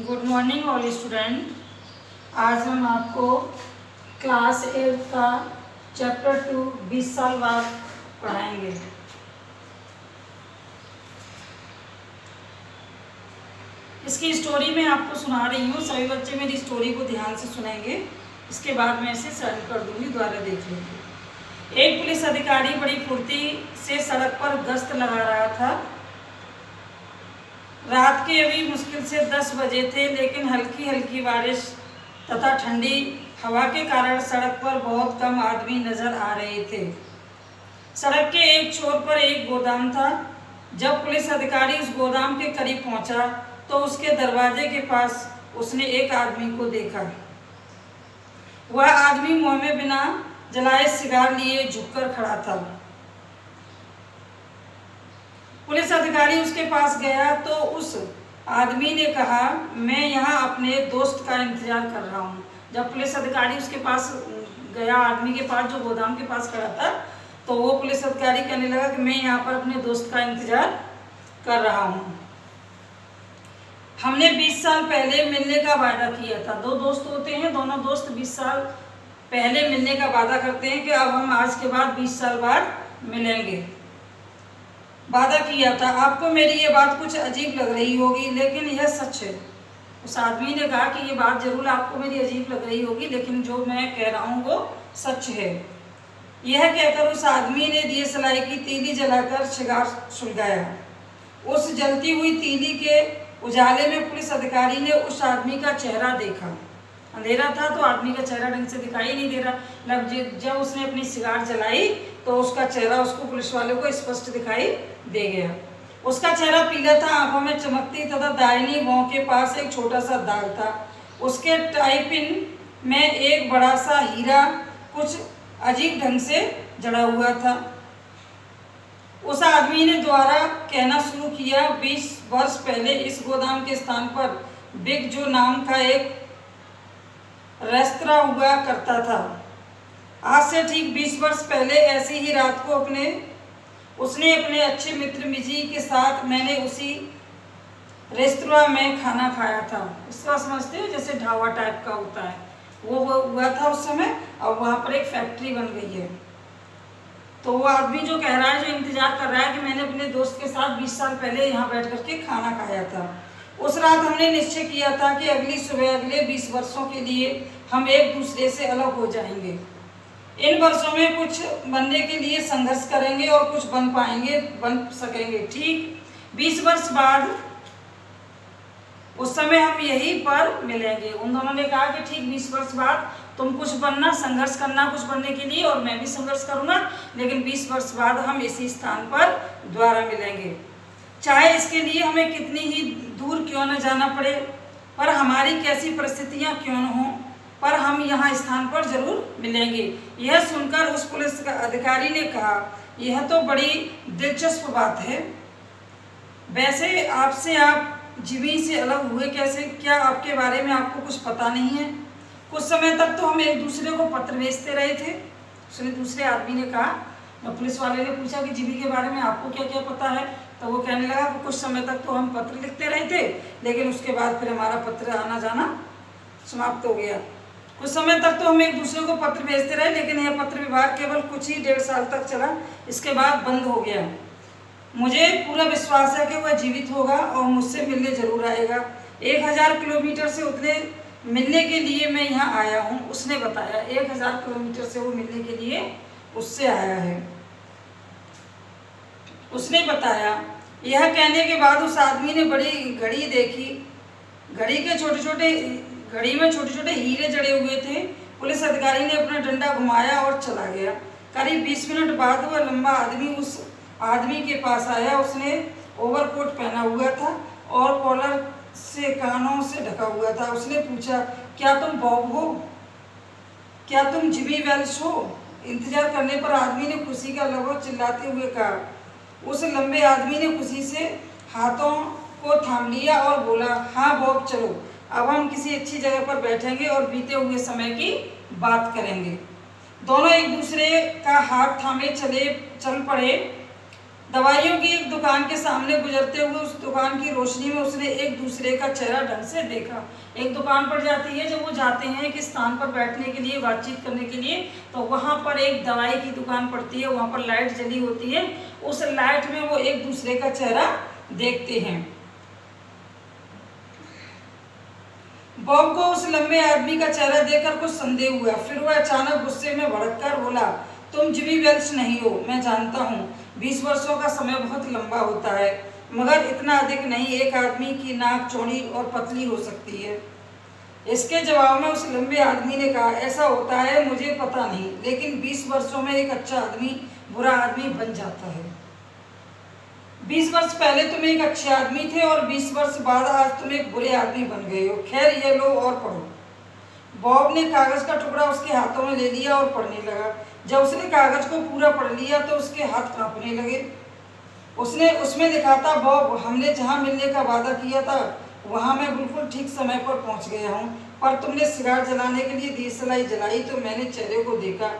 Good morning all student. आज हम आपको क्लास 8 का चैप्टर 2 20 साल बाद पढ़ाएंगे। इसकी स्टोरी मैं आपको सुना रही हूँ। सभी बच्चे मेरी स्टोरी को ध्यान से सुनेंगे, इसके बाद मैं इसे सर्व कर दूंगी, दोबारा देख लेंगे। एक पुलिस अधिकारी बड़ी फुर्ती से सड़क पर गश्त लगा रहा था। रात के अभी मुश्किल से 10 बजे थे, लेकिन हल्की हल्की बारिश तथा ठंडी हवा के कारण सड़क पर बहुत कम आदमी नजर आ रहे थे। सड़क के एक छोर पर एक गोदाम था। जब पुलिस अधिकारी उस गोदाम के करीब पहुंचा तो उसके दरवाजे के पास उसने एक आदमी को देखा। वह आदमी मुंह में बिना जलाए सिगार लिए झुककर खड़ा था। पुलिस अधिकारी उसके पास गया तो उस आदमी ने कहा, मैं यहाँ अपने दोस्त का इंतजार कर रहा हूँ। जब पुलिस अधिकारी उसके पास गया, आदमी के पास जो गोदाम के पास खड़ा था, तो वो पुलिस अधिकारी कहने लगा कि मैं यहाँ पर अपने दोस्त का इंतजार कर रहा हूँ। हमने 20 साल पहले मिलने का वादा किया था। दो दोस्त होते हैं, दोनों दोस्त 20 साल पहले मिलने का वादा करते हैं कि अब हम आज के बाद 20 साल बाद मिलेंगे। वादा किया था। आपको मेरी ये बात कुछ अजीब लग रही होगी, लेकिन यह सच है। उस आदमी ने कहा कि ये बात जरूर आपको मेरी अजीब लग रही होगी, लेकिन जो मैं कह रहा हूँ वो सच है। यह कहकर उस आदमी ने दिए सलाई की तीली जलाकर सिगार सुलगाया। उस जलती हुई तीली के उजाले में पुलिस अधिकारी ने उस आदमी का चेहरा देखा। अंधेरा था तो आदमी का चेहरा ढंग से दिखाई नहीं दे रहा। जब उसने अपनी सिगार जलाई तो उसका चेहरा उसको पुलिस वालों को स्पष्ट दिखाई दे गया। उसका चेहरा पीला था, आंखों में चमकती तथा दाहिनी भौं के पास एक छोटा सा दाग था। उसके टाई पिन में एक बड़ा सा हीरा कुछ अजीब ढंग से जड़ा हुआ था। उस आदमी ने दोबारा कहना शुरू किया, 20 वर्ष पहले इस गोदाम के स्थान पर बिग जो नाम का एक रेस्तरां हुआ करता था। आज से ठीक 20 वर्ष पहले ऐसी ही रात को उसने अपने अच्छे मित्र मिजी के साथ मैंने उसी रेस्तरां में खाना खाया था। इस तरह समझते हो जैसे ढाबा टाइप का होता है, वो हुआ था उस समय। और वहाँ पर एक फैक्ट्री बन गई है। तो वो आदमी जो कह रहा है, जो इंतजार कर रहा है कि मैंने अपने दोस्त के साथ 20 साल पहले यहाँ बैठ करके खाना खाया था। उस रात हमने निश्चय किया था कि अगली सुबह अगले 20 वर्षों के लिए हम एक दूसरे से अलग हो जाएंगे। इन वर्षों में कुछ बनने के लिए संघर्ष करेंगे और कुछ बन सकेंगे। ठीक 20 वर्ष बाद उस समय हम यहीं पर मिलेंगे। उन दोनों ने कहा कि ठीक 20 वर्ष बाद तुम कुछ बनना, संघर्ष करना कुछ बनने के लिए, और मैं भी संघर्ष करूंगा, लेकिन 20 वर्ष बाद हम इसी स्थान पर दोबारा मिलेंगे। चाहे इसके लिए हमें कितनी ही दूर क्यों न जाना पड़े, पर हमारी कैसी परिस्थितियां क्यों न हों, पर हम यहाँ स्थान पर जरूर मिलेंगे। यह सुनकर उस पुलिस अधिकारी ने कहा, यह तो बड़ी दिलचस्प बात है। वैसे आपसे आप जिमी से अलग हुए कैसे? क्या आपके बारे में आपको कुछ पता नहीं है? कुछ समय तक तो हम एक दूसरे को पत्र भेजते रहे थे। उसने दूसरे आदमी ने कहा। पुलिस वाले ने पूछा कि जिमी के बारे में आपको क्या क्या पता है? तो वो कहने लगा कि कुछ समय तक तो हम पत्र लिखते रहे थे, लेकिन उसके बाद फिर हमारा पत्र आना जाना समाप्त हो गया। कुछ समय तक तो हम एक दूसरे को पत्र भेजते रहे, लेकिन यह पत्र व्यवहार केवल कुछ ही 1.5 साल तक चला, इसके बाद बंद हो गया। मुझे पूरा विश्वास है कि वह जीवित होगा और मुझसे मिलने जरूर आएगा। 1000 किलोमीटर से उतने मिलने के लिए मैं यहाँ आया हूँ, उसने बताया। 1000 किलोमीटर से वो मिलने के लिए उससे आया है, उसने बताया। यह कहने के बाद उस आदमी ने बड़ी घड़ी देखी। घड़ी में छोटे छोटे हीरे जड़े हुए थे। पुलिस अधिकारी ने अपना डंडा घुमाया और चला गया। करीब 20 मिनट बाद वह लंबा आदमी उस आदमी के पास आया। उसने ओवरकोट पहना हुआ था और कॉलर से कानों से ढका हुआ था। उसने पूछा, क्या तुम बॉब हो? क्या तुम जिमी वेल्स हो? इंतजार करने पर आदमी ने खुशी का लहू चिल्लाते हुए कहा। उस लंबे आदमी ने खुशी से हाथों को थाम लिया और बोला, हाँ बॉब, चलो अब हम किसी अच्छी जगह पर बैठेंगे और बीते हुए समय की बात करेंगे। दोनों एक दूसरे का हाथ थामे चल पड़े। दवाइयों की एक दुकान के सामने गुजरते हुए उस दुकान की रोशनी में उसने एक दूसरे का चेहरा ढंग से देखा। एक दुकान पर जाती है, जब वो जाते हैं एक स्थान पर बैठने के लिए, बातचीत करने के लिए, तो वहाँ पर एक दवाई की दुकान पड़ती है, वहाँ पर लाइट जली होती है। उस लाइट में वो एक दूसरे का चेहरा देखते हैं। बॉब को उस लंबे आदमी का चेहरा देखकर कुछ संदेह हुआ। फिर वह अचानक गुस्से में भड़ककर बोला, तुम जिमी वेल्च नहीं हो, मैं जानता हूँ। 20 वर्षों का समय बहुत लंबा होता है, मगर इतना अधिक नहीं। एक आदमी की नाक चौड़ी और पतली हो सकती है। इसके जवाब में उस लंबे आदमी ने कहा, ऐसा होता है, मुझे पता नहीं, लेकिन 20 वर्षों में एक अच्छा आदमी बुरा आदमी बन जाता है। 20 वर्ष पहले तुम एक अच्छे आदमी थे और 20 वर्ष बाद आज तुम एक बुरे आदमी बन गए हो। खैर, ये लो और पढ़ो। बॉब ने कागज का टुकड़ा उसके हाथों में ले लिया और पढ़ने लगा। जब उसने कागज को पूरा पढ़ लिया तो उसके हाथ कांपने लगे। उसमें लिखा था, बॉब, हमने जहाँ मिलने का वादा किया था वहाँ मैं बिल्कुल ठीक समय पर पहुँच गया हूँ, पर तुमने सिगार जलाने के लिए देशलाई जलाई तो मैंने चेहरे को देखा।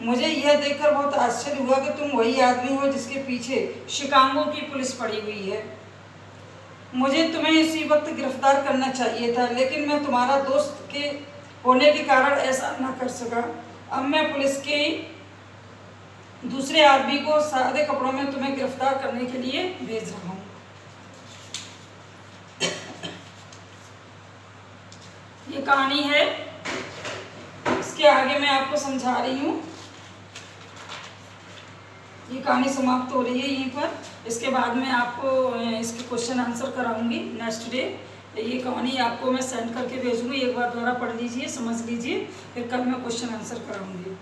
मुझे यह देखकर बहुत आश्चर्य हुआ कि तुम वही आदमी हो जिसके पीछे शिकागो की पुलिस पड़ी हुई है। मुझे तुम्हें इसी वक्त गिरफ्तार करना चाहिए था, लेकिन मैं तुम्हारा दोस्त के होने के कारण ऐसा न कर सका। अब मैं पुलिस के दूसरे आदमी को सादे कपड़ों में तुम्हें गिरफ्तार करने के लिए भेज रहा हूँ। ये कहानी है, इसके आगे मैं आपको समझा रही हूँ। ये कहानी समाप्त हो रही है यहीं पर। इसके बाद में आपको इसके क्वेश्चन आंसर कराऊंगी नेक्स्ट डे। ये कहानी आपको मैं सेंड करके भेजूंगी, एक बार दोबारा पढ़ लीजिए, समझ लीजिए, फिर कल मैं क्वेश्चन आंसर कराऊंगी।